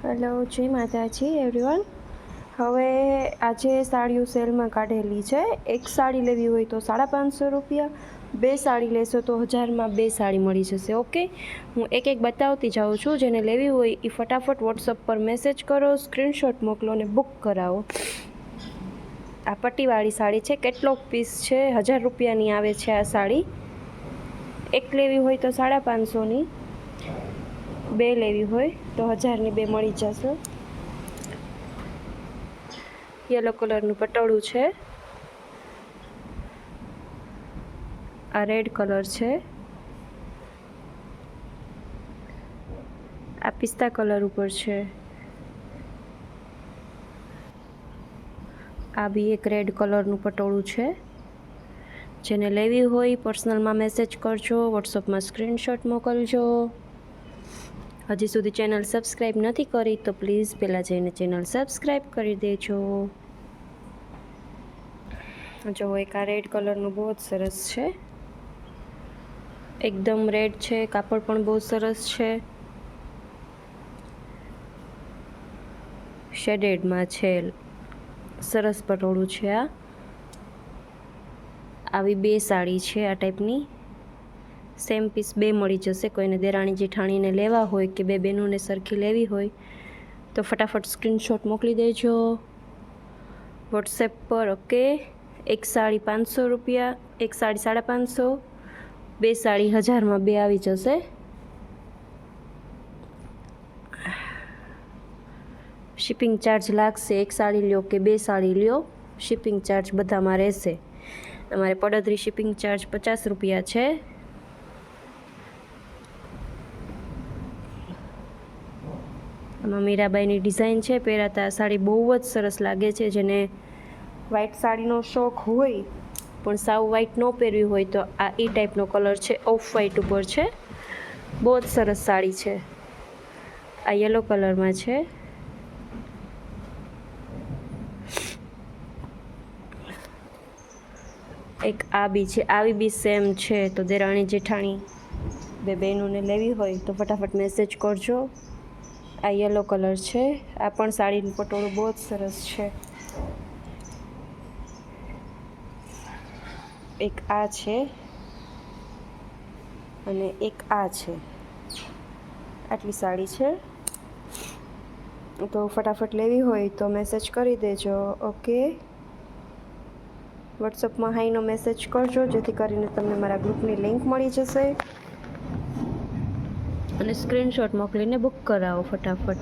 Hello, જય માતાજી everyone. હવે આજે સાડીઓ સેલમાં કાઢેલી છે। એક સાડી લેવી હોય તો 550 રૂપિયા, બે સાડી લેશો તો 1000માં બે સાડી મળી જશે। ઓકે, હું એક એક બતાવતી જાઉં છું। જેને લેવી હોય એ ફટાફટ વોટ્સઅપ પર મેસેજ કરો, સ્ક્રીનશોટ મોકલો ને બુક કરાવો। આ પટ્ટીવાળી સાડી છે, કેટલોક પીસ છે, 1000 રૂપિયાની આવે છે આ સાડી। એક લેવી હોય તો 550ની, બે લેવી હોય તો 1000ની બે મળી જશે। યલો કલરનું પટોળું છે, આ રેડ કલર છે, આ પિસ્તા કલર ઉપર છે, આ બી એક રેડ કલરનું પટોળું છે। જેને લેવી હોય પર્સનલમાં મેસેજ કરજો, વોટ્સઅપમાં સ્ક્રીનશોટ મોકલજો। હજી સુધી ચેનલ સબસ્ક્રાઈબ નથી કરી તો પ્લીઝ પહેલાં જઈને ચેનલ સબસ્ક્રાઈબ કરી દેજો। જો એક આ રેડ કલરનું બહુ જ સરસ છે, એકદમ રેડ છે, કાપડ પણ બહુ સરસ છે, શેડેડમાં છે, સરસ પટોળું છે। આ આવી બે સાડી છે આ ટાઈપની, સેમ પીસ બે મળી જશે। કોઈને દેરાણી જેઠાણીને લેવા હોય કે બે બહેનોને સરખી લેવી હોય તો ફટાફટ સ્ક્રીનશોટ મોકલી દેજો વોટ્સએપ પર। ઓકે, એક સાડી 500 રૂપિયા, એક સાડી 550, બે સાડી 1000માં બે આવી જશે। શિપિંગ ચાર્જ લાગશે, એક સાડી લ્યો કે બે સાડી લ્યો, શિપિંગ ચાર્જ બધામાં રહેશે। તમારે પડતરી શિપિંગ ચાર્જ 50 રૂપિયા છે। આમાં મીરાબાઈની ડિઝાઇન છે, પહેરાતા સાડી બહુ જ સરસ લાગે છે। જેને વ્હાઇટ સાડીનો શોખ હોય પણ સાવ વ્હાઇટ ન પહેરવી હોય તો આ એ ટાઈપનો કલર છે, ઓફ વ્હાઇટ ઉપર છે, બહુ જ સરસ સાડી છે। આ યલો કલરમાં છે, એક આ બી છે, આવી બી સેમ છે। તો દેરાણી જેઠાણી બે બહેનોને લેવી હોય તો ફટાફટ મેસેજ કરજો। આ યલો કલર છે, આ પણ સાડીનું પટોળું બહુ જ સરસ છે। એક આ છે અને એક આ છે, આટલી સાડી છે। તો ફટાફટ લેવી હોય તો મેસેજ કરી દેજો। ઓકે, વોટ્સઅપમાં હાઈનો મેસેજ કરજો જેથી કરીને તમને મારા ગ્રુપની લિંક મળી જશે અને સ્ક્રીનશોટ મોકલીને બુક કરાવો ફટાફટ।